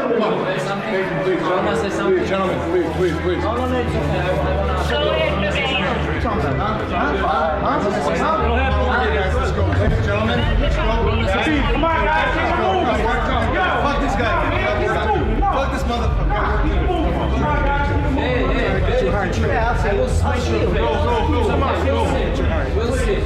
Please, gentlemen, please. No, it's okay. I want to... Let's go. Ladies and gentlemen, let's go. Come on, guys. Fuck this guy. Fuck this motherfucker. Hey, too hard. I will smash your face. Go. Come on, go. We'll see.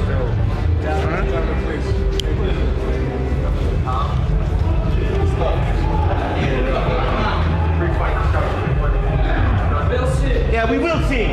We'll see. Yeah, we will see.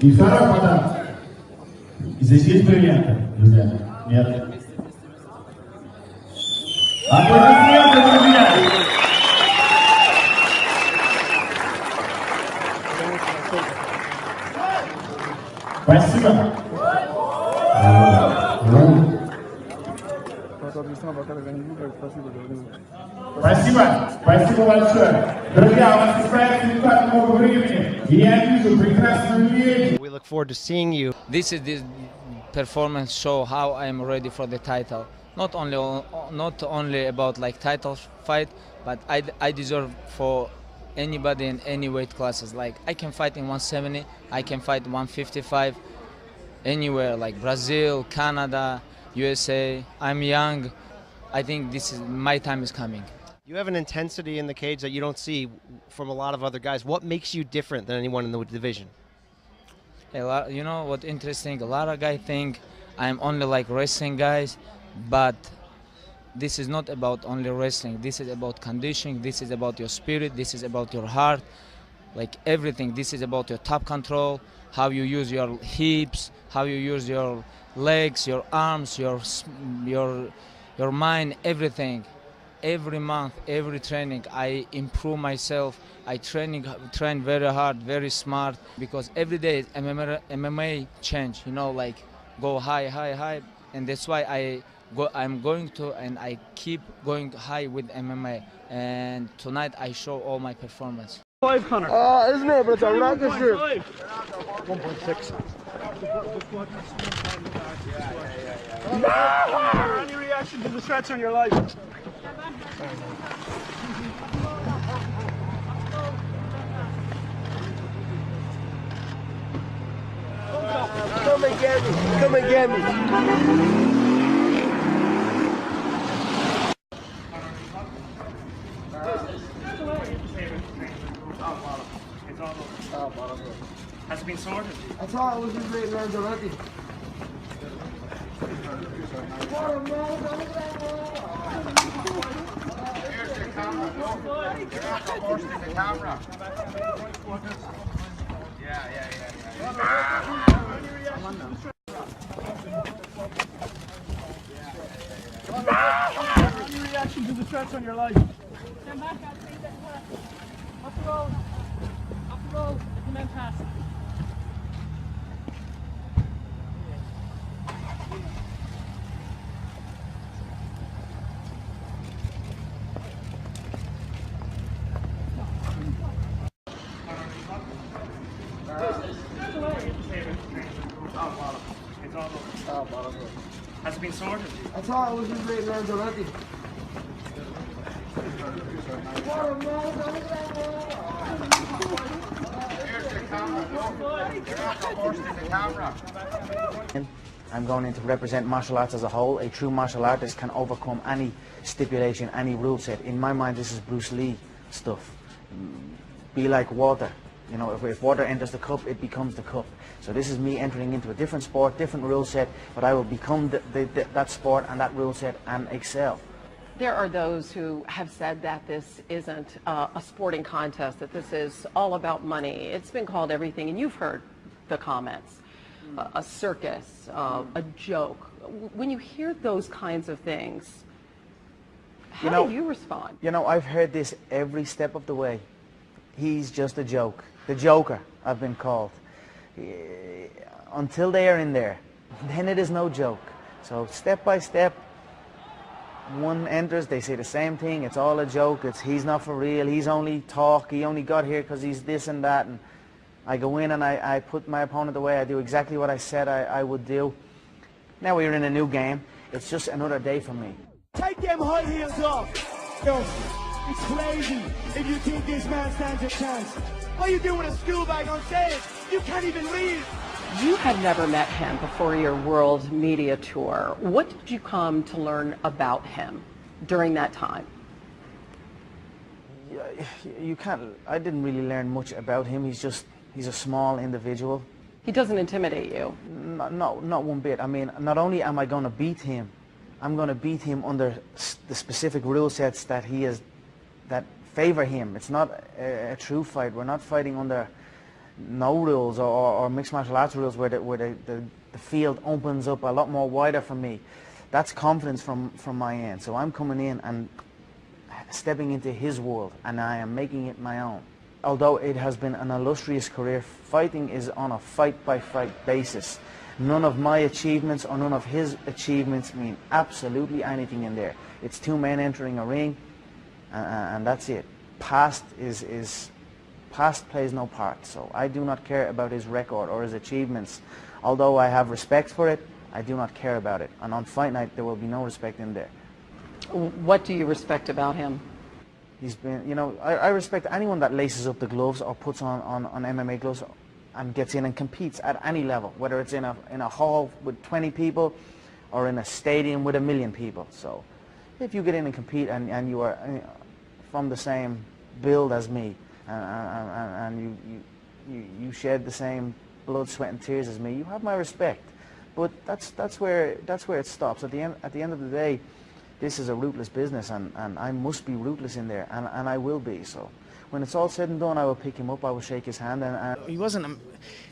И второй подарок. Здесь есть бриллианты, друзья? Нет. Аплодисменты, друзья! Спасибо. Спасибо большое. Друзья, у нас остается не так много времени, и я вижу прекрасную леди. We look forward to seeing you. This performance show how I'm ready for the title. Not only about like title fight, but I deserve for anybody in any weight classes. Like I can fight in 170, I can fight 155, anywhere like Brazil, Canada, USA. I'm young. I think my time is coming. You have an intensity in the cage that you don't see from a lot of other guys. What makes you different than anyone in the division? You know what interesting? A lot of guys think I'm only like wrestling guys, but this is not about only wrestling. This is about conditioning. This is about your spirit. This is about your heart, like everything. This is about your top control, how you use your hips, how you use your legs, your arms, your mind, everything. Every month, every training, I improve myself. I train very hard, very smart, because every day MMA change. You know, like go high, and that's why I'm going to, and I keep going high with MMA. And tonight I show all my performance. 5, Connor. Isn't it? But it's a rocket ship. 1.6. Any reaction to the stretch on your life? Come and get me. Come and get me. Has it been sorted? I thought it was just being learned already. Here's the camera. You're not supposed to the camera. Yeah. Any reaction to the stretch on your life? Stand back, guys. Off the road. Off the road. Let the men pass. Has it been sorted? I thought it was just being learned already. Here's the camera. You're not supposed to the camera. I'm going in to represent martial arts as a whole. A true martial artist can overcome any stipulation, any rule set. In my mind, this is Bruce Lee stuff. Be like water. You know, if water enters the cup, it becomes the cup. So this is me entering into a different sport, different rule set, but I will become that sport and that rule set and excel. There are those who have said that this isn't a sporting contest, that this is all about money. It's been called everything, and you've heard the comments. a circus, a joke. When you hear those kinds of things, how do you respond? You know, I've heard this every step of the way. He's just a joke. The Joker, I've been called. Until they are in there, then it is no joke. So step by step, one enters, they say the same thing. It's all a joke. He's not for real. He's only talk. He only got here because he's this and that. And I go in and I put my opponent away. I do exactly what I said I would do. Now we're in a new game. It's just another day for me. Take them high heels off. Yo, it's crazy if you think this man stands a chance. What are you doing with a school bag on stage? You can't even read. You had never met him before your world media tour. What did you come to learn about him during that time? You can't. I didn't really learn much about him. He's a small individual. He doesn't intimidate you? Not one bit. I mean, not only am I going to beat him, I'm going to beat him under the specific rule sets that he has, that favor him. It's not a true fight. We're not fighting under no rules or mixed martial arts rules where the field opens up a lot more wider for me. That's confidence from my end. So I'm coming in and stepping into his world, and I am making it my own. Although it has been an illustrious career, fighting is on a fight-by-fight basis. None of my achievements or none of his achievements mean absolutely anything in there. It's two men entering a ring, and that's it. Past plays no part. So I do not care about his record or his achievements. Although I have respect for it, I do not care about it. And on fight night, there will be no respect in there. What do you respect about him? He's been, you know, I respect anyone that laces up the gloves or puts on MMA gloves and gets in and competes at any level, whether it's in a hall with 20 people or in a stadium with 1 million people. So if you get in and compete and you are from the same build as me and you shed the same blood, sweat and tears as me, you have my respect. But that's where it stops. At the end of the day, this is a ruthless business, and I must be ruthless in there, and I will be. So when it's all said and done, I will pick him up, I will shake his hand. And he wasn't,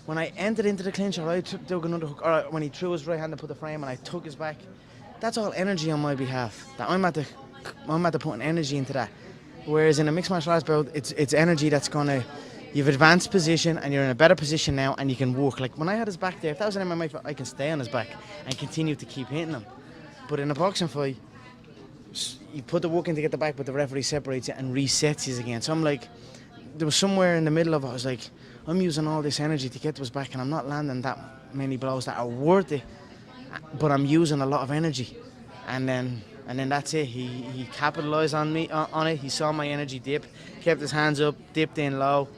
when I entered into the clinch, or I took another hook, or when he threw his right hand and put the frame and I took his back, that's all energy on my behalf. That I'm at the putting energy into that. Whereas in a mixed martial arts bout, it's energy that's gonna, you've advanced position and you're in a better position now and you can work. Like when I had his back there, if that was an MMA fight, I can stay on his back and continue to keep hitting him. But in a boxing fight, you put the work in to get the back, but the referee separates it and resets you again. So I'm like, there was somewhere in the middle of it, I was like, I'm using all this energy to get to his back and I'm not landing that many blows that are worth it, but I'm using a lot of energy. And then that's it. He capitalized on me on it. He saw my energy dip, kept his hands up, dipped in low,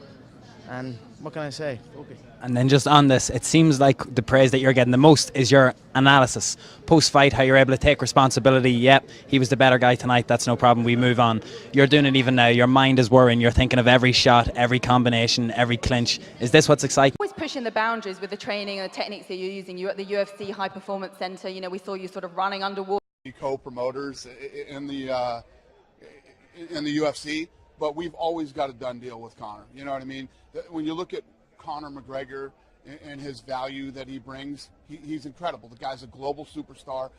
and what can I say? Okay. And then just on this, it seems like the praise that you're getting the most is your analysis. Post-fight, how you're able to take responsibility. Yep, he was the better guy tonight. That's no problem. We move on. You're doing it even now. Your mind is worrying. You're thinking of every shot, every combination, every clinch. Is this what's exciting? Always pushing the boundaries with the training and the techniques that you're using. You're at the UFC High Performance Center. You know, we saw you sort of running underwater. Co-promoters in the UFC, but we've always got a done deal with Conor. You know what I mean? When you look at Conor McGregor and his value that he brings, he's incredible. The guy's a global superstar.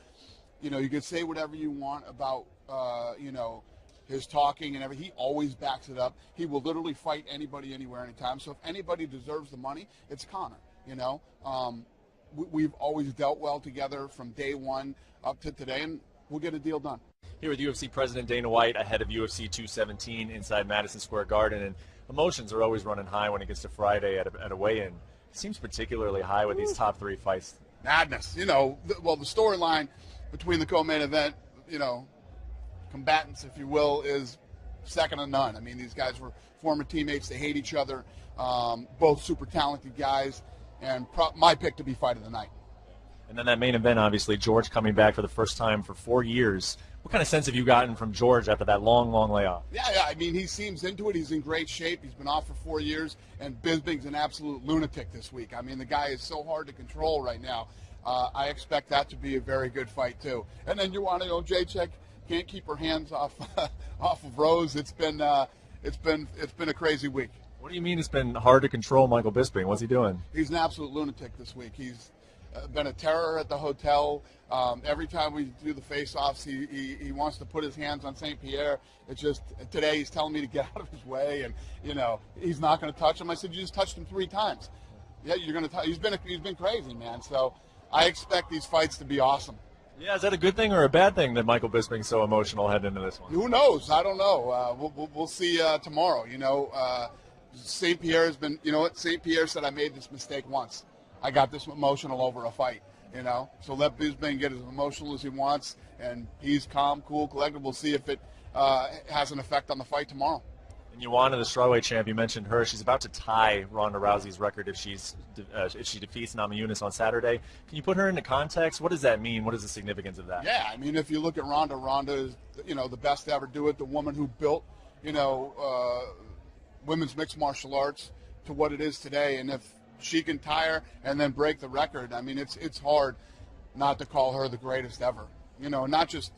You know, you can say whatever you want about, you know, his talking and everything. He always backs it up. He will literally fight anybody, anywhere, anytime. So if anybody deserves the money, it's Conor, you know. We've always dealt well together from day one up to today, and we'll get a deal done. Here with UFC President Dana White ahead of UFC 217 inside Madison Square Garden, and emotions are always running high when it gets to Friday at a weigh-in. It seems particularly high with these top three fights. Madness, you know. The storyline between the co-main event, you know, combatants, if you will, is second to none. I mean, these guys were former teammates. They hate each other. Both super talented guys, and my pick to be fight of the night. And then that main event, obviously, George coming back for the first time for 4 years. What kind of sense have you gotten from George after that long layoff? Yeah, I mean, he seems into it. He's in great shape. He's been off for 4 years, and Bisping's an absolute lunatic this week. I mean, the guy is so hard to control right now. I expect that to be a very good fight, too. And then you want to know, Jacek can't keep her hands off of Rose. It's been a crazy week. What do you mean it's been hard to control Michael Bisping? What's he doing? He's an absolute lunatic this week. He's been a terror at the hotel. Every time we do the face-offs, he wants to put his hands on St. Pierre. It's just today he's telling me to get out of his way, and he's not going to touch him. I said, you just touched him 3 times. Yeah, you're going to. He's been crazy, man. So I expect these fights to be awesome. Yeah, is that a good thing or a bad thing that Michael Bisping's so emotional heading into this one? Who knows? I don't know. We'll see tomorrow. St. Pierre has been. You know what? St. Pierre said I made this mistake once. I got this emotional over a fight. So let Bisping get as emotional as he wants, and he's calm, cool, collected. We'll see if it has an effect on the fight tomorrow. And Joanna, the strawweight champ, you mentioned her. She's about to tie Ronda Rousey's record if she defeats Namajunas on Saturday. Can you put her into context? What does that mean? What is the significance of that? Yeah, I mean, if you look at Ronda is the best to ever do it. The woman who built women's mixed martial arts to what it is today, and if she can tie her and then break the record, I mean, it's hard not to call her the greatest ever. Not just